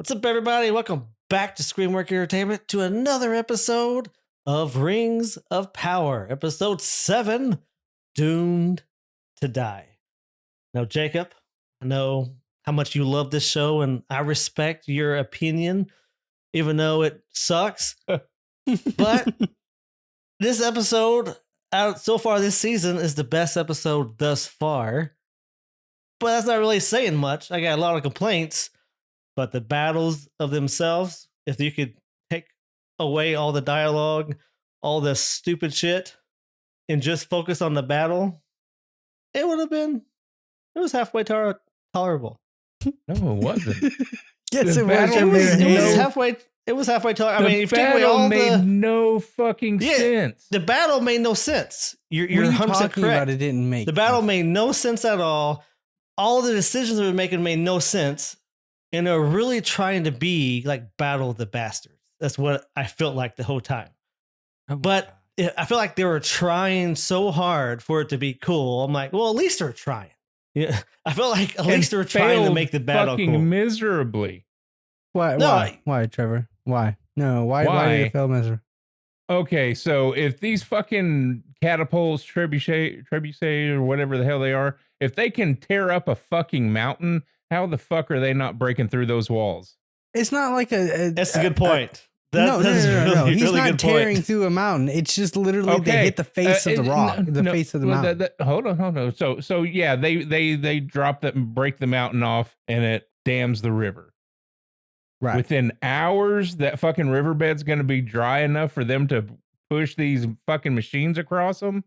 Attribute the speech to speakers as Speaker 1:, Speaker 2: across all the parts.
Speaker 1: What's up, everybody? Welcome back to Screenwork Entertainment to another episode of Rings of Power, episode 7, Doomed to Die. Now, Jacob, I know how much you love this show, and I respect your opinion, even though it sucks. But this episode, out so far this season, is the best episode thus far. But that's not really saying much. I got a lot of complaints. But the battles of themselves, if you could take away all the dialogue, all the stupid shit, and just focus on the battle, it would have been, it was halfway tolerable.
Speaker 2: No, it wasn't.
Speaker 3: Yes,
Speaker 2: The
Speaker 3: it
Speaker 2: battle
Speaker 3: was.
Speaker 2: made
Speaker 1: It was halfway tolerable. I mean, if you take away
Speaker 2: battle
Speaker 1: all
Speaker 2: made no fucking sense.
Speaker 1: the battle made no sense. You're
Speaker 3: What are you
Speaker 1: 100%
Speaker 3: talking
Speaker 1: correct.
Speaker 3: about? It didn't make
Speaker 1: The battle
Speaker 3: sense.
Speaker 1: made no sense at all. All the decisions they were making made no sense. And they're really trying to be like Battle of the Bastards. That's what I felt like the whole time.
Speaker 3: Oh my
Speaker 1: But
Speaker 3: God.
Speaker 1: I feel like they were trying so hard for it to be cool. I'm like, well, at least they're trying. Yeah, I feel like at least they're trying to
Speaker 2: failed
Speaker 1: make the battle
Speaker 2: fucking
Speaker 1: cool.
Speaker 2: miserably.
Speaker 3: Why?
Speaker 1: No,
Speaker 3: Why, Trevor? Why? No. Why did it fail miserable?
Speaker 2: Okay, so if these fucking catapults, trebuchet, or whatever the hell they are, if they can tear up a fucking mountain, how the fuck are they not breaking through those walls?
Speaker 3: It's not like
Speaker 1: That's a good point.
Speaker 3: No.
Speaker 1: That's
Speaker 3: No.
Speaker 1: really,
Speaker 3: He's
Speaker 1: really
Speaker 3: not
Speaker 1: good
Speaker 3: tearing
Speaker 1: point.
Speaker 3: through a mountain. It's just literally they hit the face of the rock, the face of the mountain.
Speaker 2: Hold on. So yeah, they drop that and break the mountain off, and it dams the river.
Speaker 3: Right.
Speaker 2: Within hours, that fucking riverbed's going to be dry enough for them to push these fucking machines across them.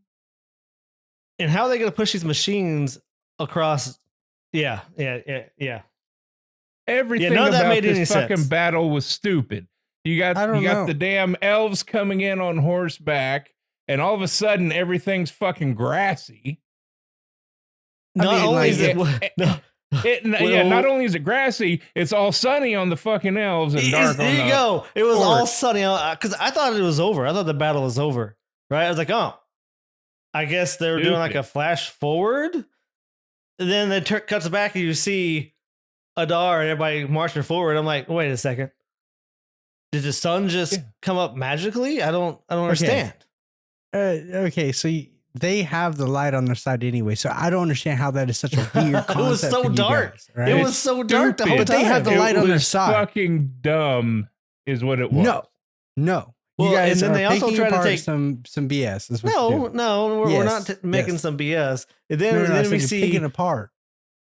Speaker 1: And how are they going to push these machines across? Yeah.
Speaker 2: Everything
Speaker 1: none of that
Speaker 2: about
Speaker 1: made any
Speaker 2: this fucking
Speaker 1: sense.
Speaker 2: battle was stupid. You got
Speaker 3: know.
Speaker 2: the damn elves coming in on horseback, and all of a sudden everything's fucking grassy.
Speaker 1: Not only is it,
Speaker 2: Not only is it grassy, it's all sunny on the fucking elves and dark on
Speaker 1: there you
Speaker 2: the
Speaker 1: go. It was all
Speaker 2: fort.
Speaker 1: sunny because I thought it was over. I thought the battle was over. Right? I was like, oh, I guess they were doing like a flash forward. And then it cuts back and you see Adar and everybody marching forward. I'm like, wait a second. Did the sun just come up magically? I don't understand.
Speaker 3: Okay, so they have the light on their side anyway, so I don't understand how that is such a weird concept.
Speaker 1: It was so
Speaker 3: for you
Speaker 1: dark.
Speaker 3: guys, right?
Speaker 1: It was so dark the whole
Speaker 3: But
Speaker 1: time.
Speaker 3: they had the light on their side.
Speaker 2: Fucking dumb is what it was.
Speaker 3: No.
Speaker 1: Well,
Speaker 3: You guys
Speaker 1: and then
Speaker 3: are
Speaker 1: they also
Speaker 3: picking
Speaker 1: try to
Speaker 3: apart
Speaker 1: take
Speaker 3: some BS. Is what you're doing.
Speaker 1: No, we're
Speaker 3: Yes,
Speaker 1: not making
Speaker 3: yes.
Speaker 1: some BS. And
Speaker 3: No,
Speaker 1: then,
Speaker 3: I
Speaker 1: then
Speaker 3: said
Speaker 1: we
Speaker 3: you're
Speaker 1: see
Speaker 3: picking apart.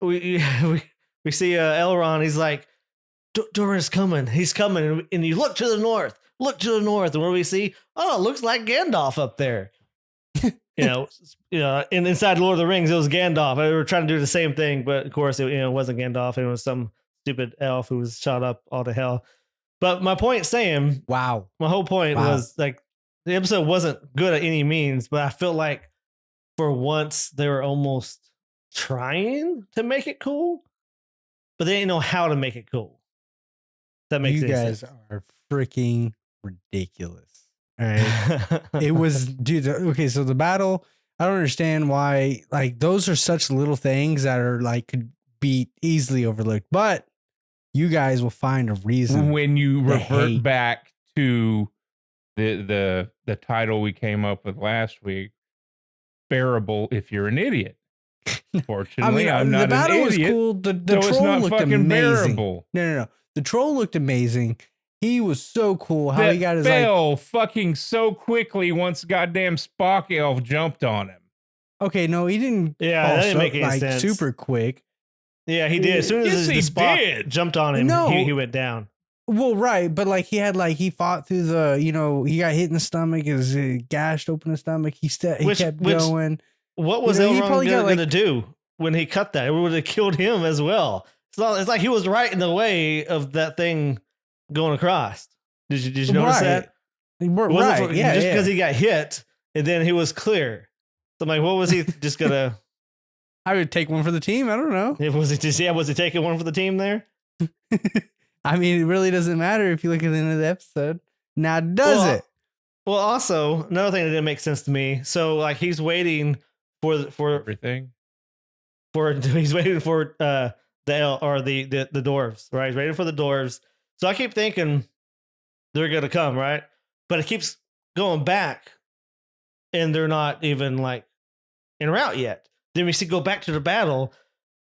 Speaker 1: we see Elrond. He's like, Doran's coming. He's coming. And you look to the north. Look to the north. And what do we see? Oh, it looks like Gandalf up there. And inside Lord of the Rings, it was Gandalf. They were trying to do the same thing, but of course, it wasn't Gandalf. It was some stupid elf who was shot up all to hell. But my point saying,
Speaker 3: Wow.
Speaker 1: my whole point was like the episode wasn't good at any means, but I feel like for once they were almost trying to make it cool, but they didn't know how to make it cool. That makes
Speaker 3: You
Speaker 1: any
Speaker 3: guys
Speaker 1: sense.
Speaker 3: are freaking ridiculous. All right. It was, dude. Okay, so the battle, I don't understand why. Like, those are such little things that are like could be easily overlooked, but you guys will find a reason.
Speaker 2: When you
Speaker 3: to
Speaker 2: revert
Speaker 3: hate.
Speaker 2: back to the title we came up with last week, bearable if you're an idiot. Fortunately, I'm not
Speaker 3: the battle
Speaker 2: an idiot.
Speaker 3: was cool. The
Speaker 2: So it's
Speaker 3: troll
Speaker 2: not
Speaker 3: looked
Speaker 2: fucking
Speaker 3: amazing.
Speaker 2: bearable.
Speaker 3: No. The troll looked amazing. He was so cool. How
Speaker 2: That
Speaker 3: he got his
Speaker 2: fell fucking so quickly once goddamn Spock elf jumped on him.
Speaker 3: Okay, no, he didn't.
Speaker 1: Yeah,
Speaker 3: fall
Speaker 1: that didn't
Speaker 3: so-
Speaker 1: make any
Speaker 3: like,
Speaker 1: sense.
Speaker 3: super quick.
Speaker 1: Yeah, he did. As soon as
Speaker 2: Yes,
Speaker 1: the
Speaker 2: he
Speaker 1: Spock
Speaker 2: did.
Speaker 1: jumped on him,
Speaker 3: No.
Speaker 1: he went down.
Speaker 3: Well, right, but like he fought through the, he got hit in the stomach, his gashed open the stomach. He kept going.
Speaker 1: What was
Speaker 3: he
Speaker 1: Elrond
Speaker 3: probably got,
Speaker 1: going to do when he cut that? It would have killed him as well. It's like he was right in the way of that thing going across. Did you notice that? It wasn't just because he got hit and then he was clear. So I'm like, what was he just gonna?
Speaker 3: I would take one for the team. I don't know.
Speaker 1: Was he taking one for the team there?
Speaker 3: I mean, it really doesn't matter if you look at the end of the episode. Now, does it?
Speaker 1: Well, also another thing that didn't make sense to me. So like he's waiting for
Speaker 2: Everything.
Speaker 1: he's waiting for the dwarves, right? He's waiting for the dwarves. So I keep thinking they're gonna come, right? But it keeps going back, and they're not even like en route yet. Then we see go back to the battle,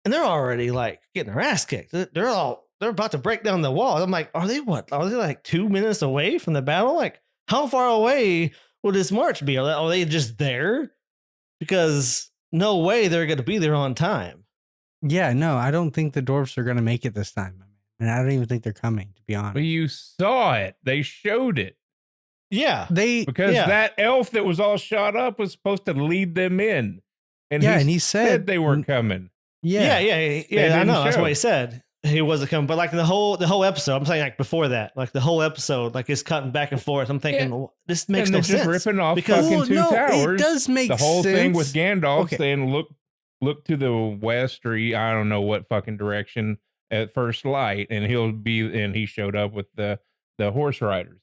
Speaker 1: and they're already like getting their ass kicked. They're about to break down the wall. I'm like, are they like 2 minutes away from the battle? Like, how far away will this march be? Are they just there? Because no way they're going to be there on time.
Speaker 3: Yeah, no, I don't think the dwarfs are going to make it this time. And I don't even think they're coming, to be honest.
Speaker 2: But you saw it. They showed it.
Speaker 1: Yeah.
Speaker 2: Because that elf that was all shot up was supposed to lead them in. And
Speaker 3: he said
Speaker 2: they weren't coming.
Speaker 1: Yeah. I know. That's what he said. He wasn't coming. But like the whole episode, I'm saying like before that, like the whole episode, like it's cutting back and forth. I'm thinking, well, this makes no sense.
Speaker 2: Just ripping off fucking two towers.
Speaker 3: It does make sense.
Speaker 2: The whole thing with Gandalf saying, look to the west, or I don't know what fucking direction at first light, and he showed up with the horse riders.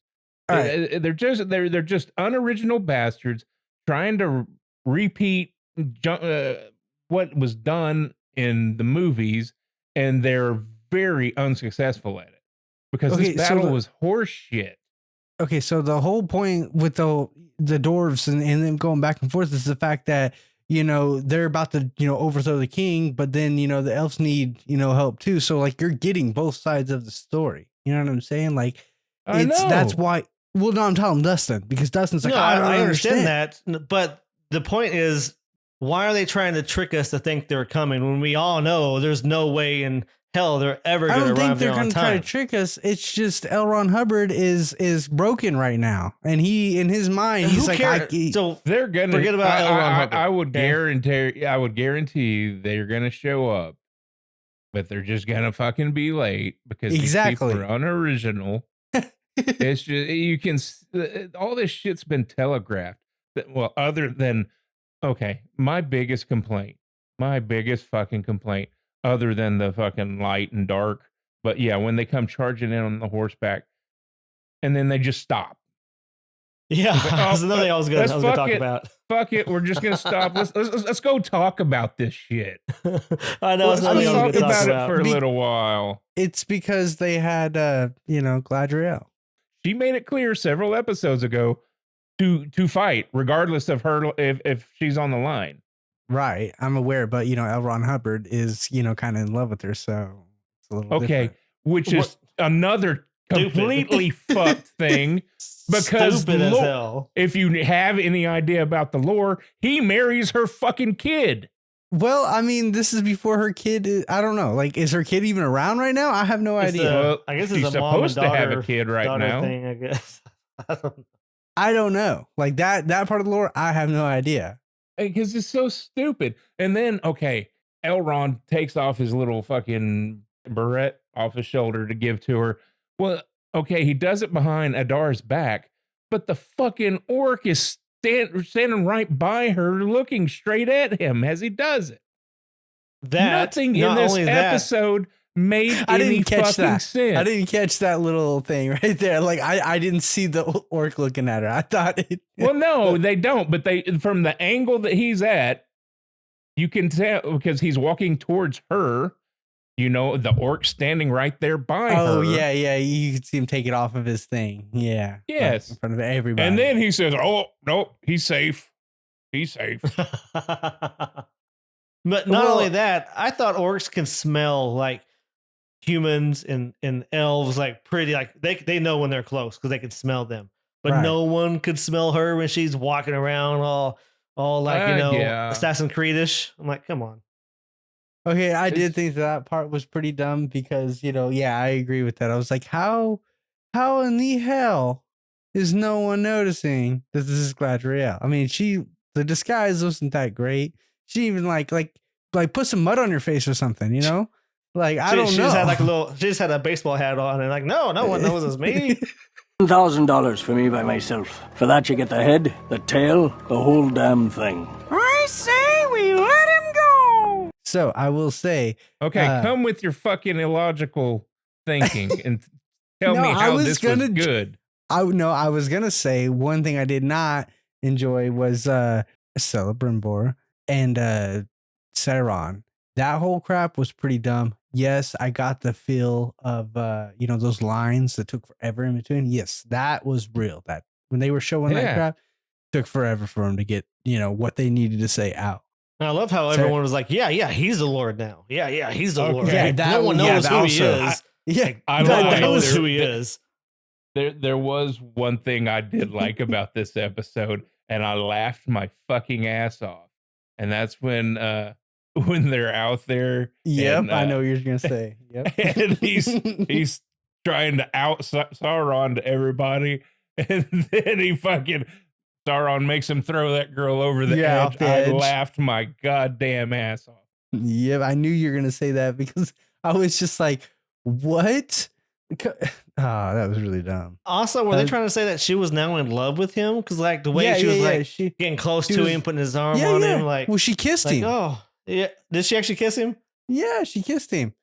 Speaker 2: Right. They're just unoriginal bastards trying to repeat what was done in the movies, and they're very unsuccessful at it because this battle was horse shit.
Speaker 3: Okay, so the whole point with the dwarves and them going back and forth is the fact that, they're about to, overthrow the king, but then, the elves need, help too. So like you're getting both sides of the story. You know what I'm saying? Like that's why. Well, no, I'm telling Dustin because Dustin's like, I understand
Speaker 1: that. But the point is, why are they trying to trick us to think they're coming when we all know there's no way in hell they're ever going to arrive there on time? I don't think they're going to try to
Speaker 3: trick us. It's just L. Ron Hubbard is broken right now, and he in his mind he's like,
Speaker 2: so they're going to forget about L. Ron Hubbard. I would guarantee they're going to show up, but they're just going to fucking be late because these people are unoriginal. It's just you can all this shit's been telegraphed. Well, other than my biggest fucking complaint, other than the fucking light and dark, but yeah, when they come charging in on the horseback, and then they just stop.
Speaker 1: Yeah, that's another thing I was gonna talk about.
Speaker 2: Fuck it, we're just gonna stop. Let's go talk about this shit.
Speaker 1: I know.
Speaker 2: Let's talk about it for a little while.
Speaker 3: It's because they had Galadriel.
Speaker 2: She made it clear several episodes ago to fight, regardless of her if she's on the line.
Speaker 3: Right, I'm aware, but L. Ron Hubbard is kind of in love with her, so it's a little different.
Speaker 2: Which is another completely fucked thing. Because if you have any idea about the lore, he marries her fucking kid.
Speaker 3: Well, I mean, this is before her kid. I don't know. Like, is her kid even around right now? I have no idea.
Speaker 1: I guess
Speaker 2: she's
Speaker 1: it's a mom and
Speaker 2: supposed
Speaker 1: daughter,
Speaker 2: to have a kid right now.
Speaker 1: Thing, I guess.
Speaker 3: I don't know. Like that part of the lore, I have no idea.
Speaker 2: Because it's so stupid. And then, Elrond takes off his little fucking beret off his shoulder to give to her. Well, he does it behind Adar's back, but the fucking orc is standing right by her looking straight at him as he does it. Nothing in this episode made any fucking sense.
Speaker 3: I didn't catch that little thing right there. Like I didn't see the orc looking at her. I thought it.
Speaker 2: Well, no, they don't. But from the angle that he's at, you can tell because he's walking towards her. The orc standing right there by her.
Speaker 3: Oh, yeah. You can see him take it off of his thing. Yeah.
Speaker 2: Yes.
Speaker 3: In front of everybody.
Speaker 2: And then he says, oh, no, he's safe. He's safe.
Speaker 1: But not only that, I thought orcs can smell like humans and elves, like pretty, like they know when they're close because they can smell them. But no one could smell her when she's walking around all like, Assassin's Creed-ish. I'm like, come on.
Speaker 3: Okay, I did think that part was pretty dumb because, I agree with that. I was like, how in the hell is no one noticing that this is Galadriel? I mean, the disguise wasn't that great. She even like put some mud on your face or something, Like, I don't know.
Speaker 1: She just had a baseball hat on and like, no one knows it's me.
Speaker 4: $1,000 for me by myself. For that you get the head, the tail, the whole damn thing.
Speaker 5: I say we let him go.
Speaker 3: So I will say,
Speaker 2: come with your fucking illogical thinking and tell me how this was good.
Speaker 3: I was gonna say one thing I did not enjoy was Celebrimbor and Sauron That whole crap was pretty dumb. Yes, I got the feel of those lines that took forever in between. Yes, that was real. That when they were showing that
Speaker 2: Yeah.
Speaker 3: crap, took forever for them to get what they needed to say out.
Speaker 1: And I love how
Speaker 3: So-
Speaker 1: everyone was like, yeah, he's the Lord now. Yeah, he's the
Speaker 2: Okay.
Speaker 1: Lord.
Speaker 2: Yeah,
Speaker 1: Like,
Speaker 3: that-
Speaker 1: no one
Speaker 3: yeah,
Speaker 1: knows
Speaker 3: that
Speaker 1: who
Speaker 3: also-
Speaker 1: he is.
Speaker 3: Yeah,
Speaker 1: Like,
Speaker 2: I
Speaker 1: no one
Speaker 2: lied.
Speaker 1: knows
Speaker 2: There-
Speaker 1: who he is.
Speaker 2: There was one thing I did like about this episode, and I laughed my fucking ass off. And that's when they're out there.
Speaker 3: Yep,
Speaker 2: and,
Speaker 3: I know what you're gonna say. Yep,
Speaker 2: and he's trying to out Sauron to everybody, and then Sauron makes him throw that girl over the
Speaker 3: Yeah,
Speaker 2: edge.
Speaker 3: off the
Speaker 2: I
Speaker 3: edge.
Speaker 2: laughed my goddamn ass off.
Speaker 3: Yep, I knew you were gonna say that because I was just like, what? That was really dumb.
Speaker 1: Also, were they
Speaker 3: Uh,
Speaker 1: trying to say that she was now in love with him? Because like the way
Speaker 3: Yeah,
Speaker 1: she was
Speaker 3: yeah,
Speaker 1: like
Speaker 3: she
Speaker 1: getting close
Speaker 3: she
Speaker 1: to
Speaker 3: was-
Speaker 1: him, putting his arm on him, like,
Speaker 3: well, she kissed
Speaker 1: like,
Speaker 3: him.
Speaker 1: oh, yeah. Did she actually kiss him?
Speaker 3: Yeah, she kissed him,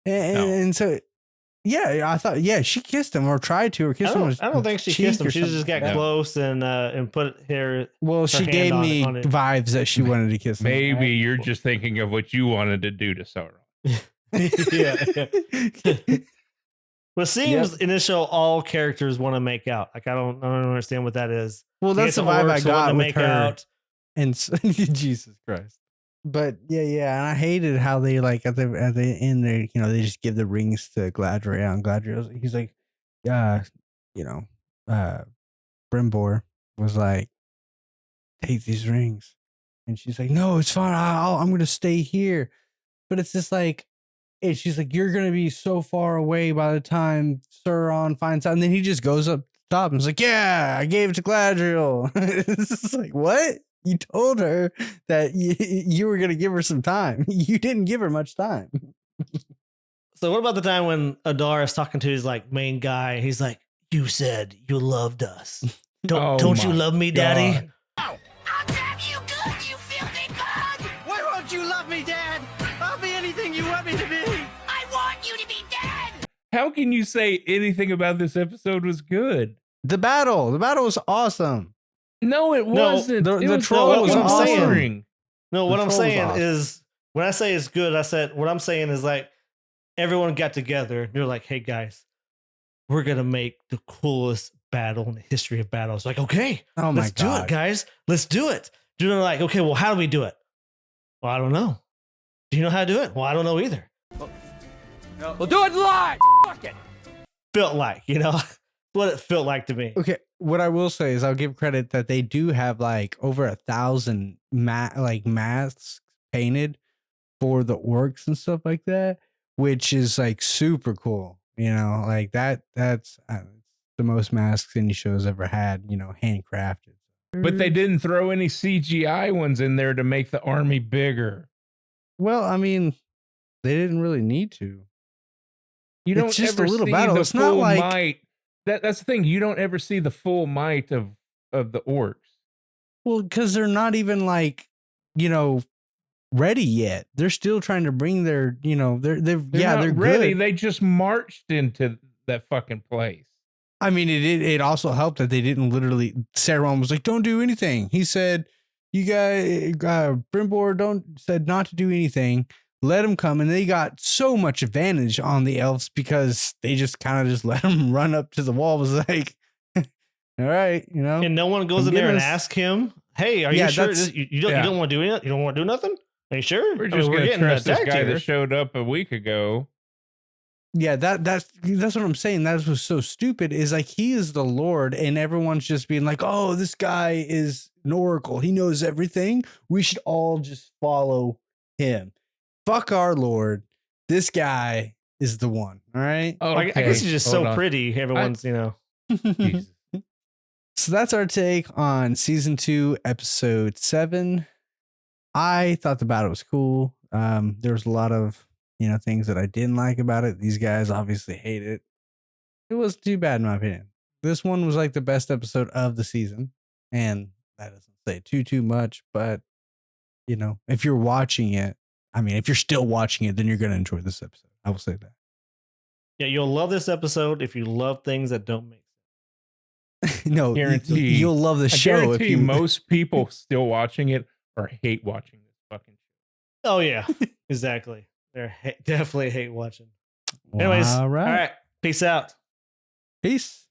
Speaker 3: and,
Speaker 2: No.
Speaker 3: and so I thought she kissed him or tried to or
Speaker 1: I
Speaker 3: kissed him. on
Speaker 1: don't,
Speaker 3: his
Speaker 1: I don't think she
Speaker 3: cheek
Speaker 1: kissed him.
Speaker 3: or
Speaker 1: She just
Speaker 3: something
Speaker 1: got
Speaker 3: like that.
Speaker 1: close and put her.
Speaker 3: Well, she
Speaker 1: hand
Speaker 3: gave
Speaker 1: on-
Speaker 3: me
Speaker 1: on it.
Speaker 3: vibes that she wanted to kiss him.
Speaker 2: Maybe you're just thinking of what you wanted to do to Sauron.
Speaker 1: yeah. Well, it seems in this show all characters want to make out. Like I don't understand what that is.
Speaker 3: Well,
Speaker 1: You
Speaker 3: that's
Speaker 1: get
Speaker 3: the vibe I
Speaker 1: orcs who want
Speaker 3: got
Speaker 1: to
Speaker 3: with
Speaker 1: make
Speaker 3: her.
Speaker 1: out.
Speaker 3: And Jesus Christ. But yeah, and I hated how they like at the end there, they just give the rings to Galadriel, and Galadriel, he's like, Brimbor was like, take these rings, and she's like, no, it's fine, I'm gonna stay here, but it's just like, and she's like, you're gonna be so far away by the time Sauron finds out, and then he just goes up top and is like, yeah, I gave it to Galadriel. It's just like, what? You told her that you were going to give her some time. You didn't give her much time.
Speaker 1: So what about the time when Adar is talking to his like main guy? He's like, "You said you loved us.
Speaker 2: Oh
Speaker 1: Don't you
Speaker 2: my
Speaker 1: love me, Daddy?"
Speaker 2: God.
Speaker 5: I'll damn you good, you filthy bug! Why won't you love me, Dad? I'll be anything you want me to be. I want you to be dead!
Speaker 2: How can you say anything about this episode was good?
Speaker 3: The battle was awesome.
Speaker 2: No, it wasn't.
Speaker 3: the
Speaker 2: It was
Speaker 3: troll
Speaker 1: was awesome.
Speaker 2: boring.
Speaker 1: No, what
Speaker 3: The
Speaker 1: I'm
Speaker 3: troll was
Speaker 1: saying
Speaker 3: awesome.
Speaker 1: is when I say it's good, I said what I'm saying is like everyone got together. They're like, "Hey guys, we're gonna make the coolest battle in the history of battles." Like, okay,
Speaker 3: Oh my
Speaker 1: let's do
Speaker 3: God.
Speaker 1: it, guys. Let's do it. Do they're like, okay, well, how do we do it? Well, I don't know. Do you know how to do it? Well, I don't know either.
Speaker 5: We'll do it live! Fuck it!
Speaker 1: Felt like, what it felt like to me.
Speaker 3: Okay, what I will say is I'll give credit that they do have like over 1,000 masks painted for the orcs and stuff like that, which is like super cool. Like that's the most masks any show's ever had, handcrafted.
Speaker 2: But they didn't throw any CGI ones in there to make the army bigger.
Speaker 3: Well, I mean, they didn't really need to.
Speaker 2: You
Speaker 3: It's
Speaker 2: don't
Speaker 3: just a
Speaker 2: ever
Speaker 3: little
Speaker 2: see
Speaker 3: battle.
Speaker 2: the
Speaker 3: It's not
Speaker 2: full
Speaker 3: like-
Speaker 2: might. That's the thing. You don't ever see the full might of the orcs.
Speaker 3: Well, because they're not even like, ready yet. They're still trying to bring their, they're
Speaker 2: They're not ready.
Speaker 3: good.
Speaker 2: They just marched into that fucking place.
Speaker 3: I mean, it also helped that they didn't literally. Sauron was like, "Don't do anything." He said, "You guys, Brimbor said not to do anything. Let them come," and they got so much advantage on the elves because they just kind of just let them run up to the wall. It was like, all right,
Speaker 1: And no one goes
Speaker 3: I'm
Speaker 1: in there
Speaker 3: giving
Speaker 1: and
Speaker 3: us-
Speaker 1: asks him, "Hey, are
Speaker 3: Yeah,
Speaker 1: you sure
Speaker 3: that's-
Speaker 1: you don't
Speaker 2: yeah.
Speaker 1: you don't want to do anything? You don't want to do nothing? Are you sure?
Speaker 2: We're
Speaker 1: I
Speaker 2: just
Speaker 1: mean,
Speaker 2: gonna
Speaker 1: getting
Speaker 2: trust this
Speaker 1: attacked
Speaker 2: guy
Speaker 1: here."
Speaker 2: that showed up a week ago.
Speaker 3: Yeah, that's what I'm saying. That was so stupid. Is like he is the Lord, and everyone's just being like, "Oh, this guy is an oracle. He knows everything. We should all just follow him." Fuck our Lord. This guy is the one. All right.
Speaker 2: Oh,
Speaker 1: I guess he's just so pretty. Everyone's,
Speaker 2: Jesus.
Speaker 3: So that's our take on season 2, episode 7. I thought the battle was cool. There was a lot of things that I didn't like about it. These guys obviously hate it. It wasn't too bad in my opinion. This one was like the best episode of the season, and that doesn't say too much, but if you're watching it, I mean, if you're still watching it, then you're gonna enjoy this episode. I will say that.
Speaker 1: Yeah, you'll love this episode if you love things that don't make sense.
Speaker 3: No,
Speaker 2: Guarantee-
Speaker 3: you'll love the
Speaker 2: I
Speaker 3: show if
Speaker 2: guarantee
Speaker 3: you.
Speaker 2: most people still watching it or hate watching this fucking show.
Speaker 1: Oh yeah, exactly. They're definitely hate watching. Anyways,
Speaker 3: All
Speaker 1: all right. Peace out.
Speaker 3: Peace.